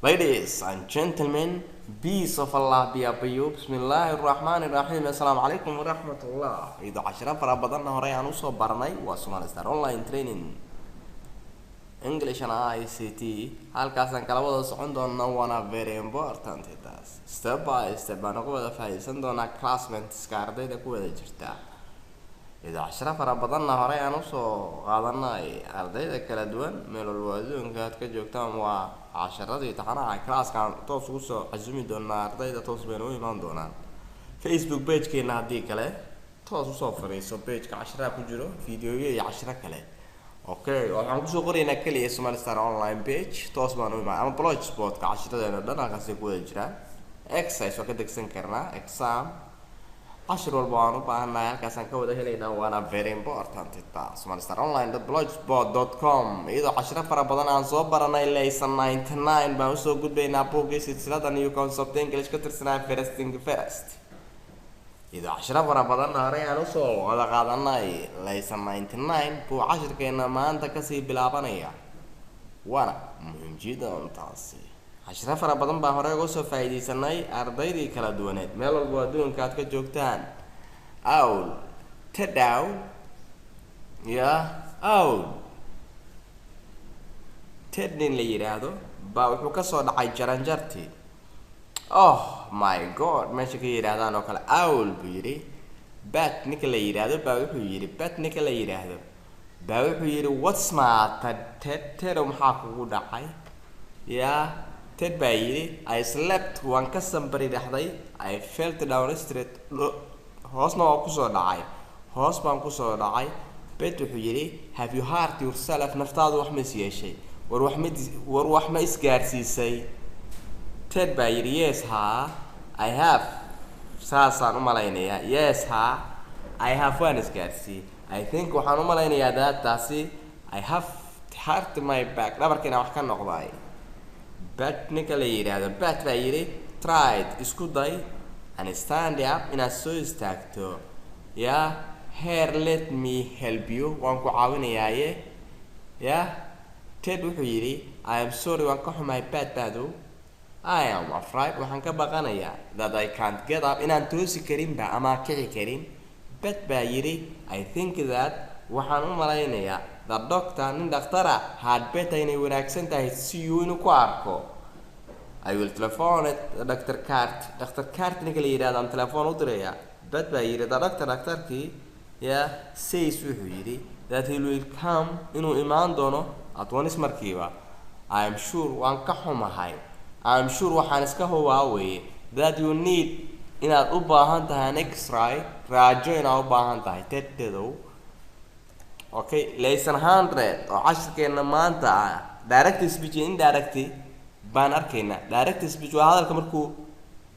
Ladies and gentlemen, peace of Allah be upon you. Bismillahirrahmanirrahim. Assalamu alaikum wa rahmatullah. Ido 10 fara badan hore aan u soo barnay waa Somali Star online training English and ICT. halkaasaan kala wada socon doonaa waana very important taas. Step by step baan uga wada faa'iideysan doonaa classmates ka ardayda ku wada jirta. Ido 10 fara badan hore aan u soo qaadanay ardayda kala duwan meel walba adduunka aad ka joogtaan waa casharadii taxanaha class-kan toos ugu soo cazumi doonaa ardayda toos bayna u imaan doonaan Facebook page-keena haddii kale toos u soo fariiso page-ka casharaha ku jiro fiidiyoyo iyo casharo kale okay waxaan ku soo qoraynaa kaliya Somali Star online page toos baan u imaan ama blogspot-ka casharadeena dhan halkaas ku wada jiraan exercise oo ka degsan karnaa exam cashar walba aan u baahanahay halkaasaan ka wada helaynaa waana very important somalistaronline.blogspot.com iyadoo casharo fara badan aan soo baranay lesson 99 baan usoo gudbaynaa buuggii silsilada new concept English ka tirsanaa first iyadoo casharo fara badan hore aan usoo wada qaadanay lesson 99 buu cashirkeena maanta kasii bilaabanaya waana muhiim jiddan taasi casharo fara badan baa hore uga soo faa'iideysanay ardaydii kala duwaneed meel walba adduunka aad ka joogtaan awl tadaw ya awl tedin la yiraahdo baa wuxuu ka soo dhacay jaranjartii oh my god meesha ka yiraahdaan oo kale awl buu yiri bat ninka la yiraahdo baa wuxuu yiri bat ninka la yiraahdo baa wuxuu yiri what's matter ted maxaa kugu dhacay ya Ted Barre, I slept one kasambari dhahday. I felt down the street. Hoosna waa ku soo dhacay. Hoos baan ku soo dhacay. Bet wuxuu yiri, have you hurt yourself? Naftaadu wax ma yeeshay. War wax ma isgaarsiisay. Ted Barre, yes ha. I have. Saasaan u malaynayaa. Yes ha. I have one isgaarsi. I think waxaan u malaynayaa taasi I have hurt my back. Dhabarkina wax ka noqday. Bat ninka la yiraahdo bat baa yiri tried isku day and stand up inaad soo istaagto ya here let me help you waan ku caawinayaaye ya Ted wuxuu yiri I am sorry waan ka xumay badu I am afraid waxaan ka baqanayaa that I can't get up inaan toosi karin ba ama kici karin bat baa yiri I think that waxaan u malaynayaa the doctor nin dhaktara had better inay wanaagsan tahay si uu inuu ku arko I will telephone it Dr. Cart ninka la yiraahdo aan telefoon u diraya bad baa yiri doctorkii ya says wuxuu yiri that he will come inuu imaan doono at once markiiba I am sure waan ka xumahay I am sure waxaan iska hubaa that you need inaad u baahan tahay an X-ray raajo inaad u baahan tahay tededo okay lesson 100 oo cashirkeena maanta direct speech and indirect baan arkaynaa direct speech waa hadalka markuu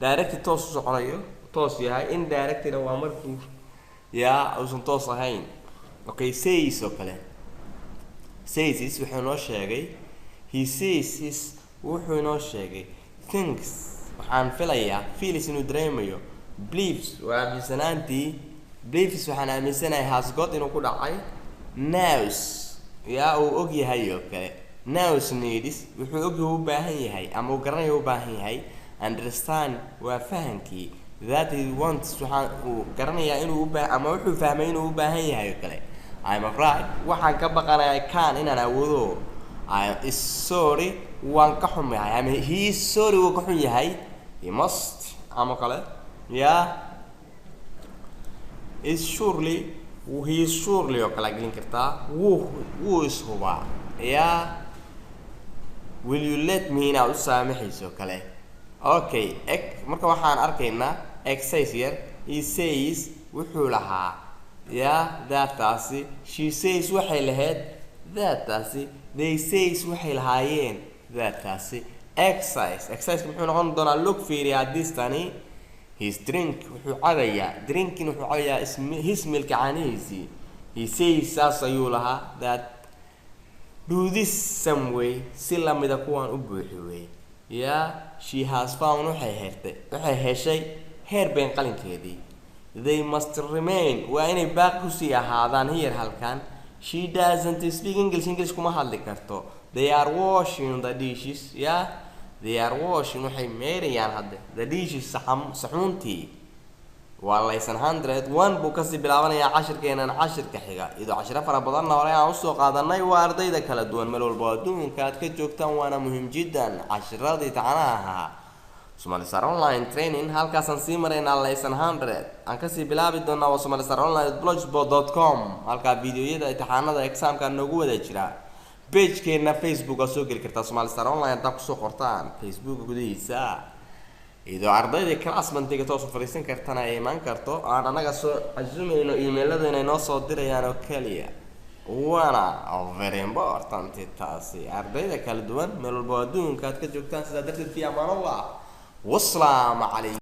direct toos u soconayo toos yahay indirect-na waa markuu uusan toos ahayn okay says oo kale says wuxuu noo sheegay he says wuxuu noo sheegay thinks waxaan filayaa feels inuu dareemayo believes waa aaminsanaantii believes waxaan aaminsanahay has got inuu ku dhacay knows uu og yahay oo kale knows needs wuxuu og u baahan yahay ama uu garanayo u baahan yahay understand waa fahankii that he wants waxaan uu garanayaa inuu ama wuxuu fahmay inuu u baahan yahay oo kale I'm afraid waxaan ka baqanayaa kan inaan awoodo I is sorry waan ka xumahay ama he is sorry wuu ka xun yahay he must ama kale is surely he is surely oo kala gelin kartaa wuu is hubaa will you let me inaad u saamaxayso kale okay marka waxaan arkaynaa exercise here he says wuxuu lahaa that-taasi she says waxay lahayd that-taasi they says waxay lahaayeen that-taasi exercise muxuu noqon doonaa look fiiriya this tani his drink wuxuu cabayaa drinking wuxuu cabayaa his milk caanihiisii he says saas ayuu lahaa that do this some way si lamida kuwaan u buuxiyay she has found waxay heshay heer been qalinkeedii they must remain waa inay baaqi ku sii ahaadaan here halkan she doesn't speak English kuma hadli karto they are washing the dishes they are washing waxay meerayaan hadda the dishes saxuuntii waa lesson 101 buu kasii bilaabanayaa cashirkeenan cashirka xiga idoo cashiro fara badanna hore aan usoo qaadanay waa ardayda kala duwan meel walba adduunka aad ka joogtaan waana muhiim jiddan cashiradii tacanaha ahaa Somali Star Online Training halkaasaan sii maraynaa lesson 100 aan kasii bilaabi doonaa waa somalistaronline.blogspot.com halkaa fiidiyoyada imtixaanada examka noogu wada jira pagekeena Facebook aad soo geli kartaa Somali Star Online inta ku soo qortaan Facebook gudihiisa idoo ardayda classmate-ga toos u fariisan kartana ay iman karto aan anaga soo casuumayno email-ladana inoo soo dirayaan oo kaliya waana very important taasi ardayda kala duwan meel walba adduunka aad ka joogtaan sida darteed fi amaan Allah والسلام عليكم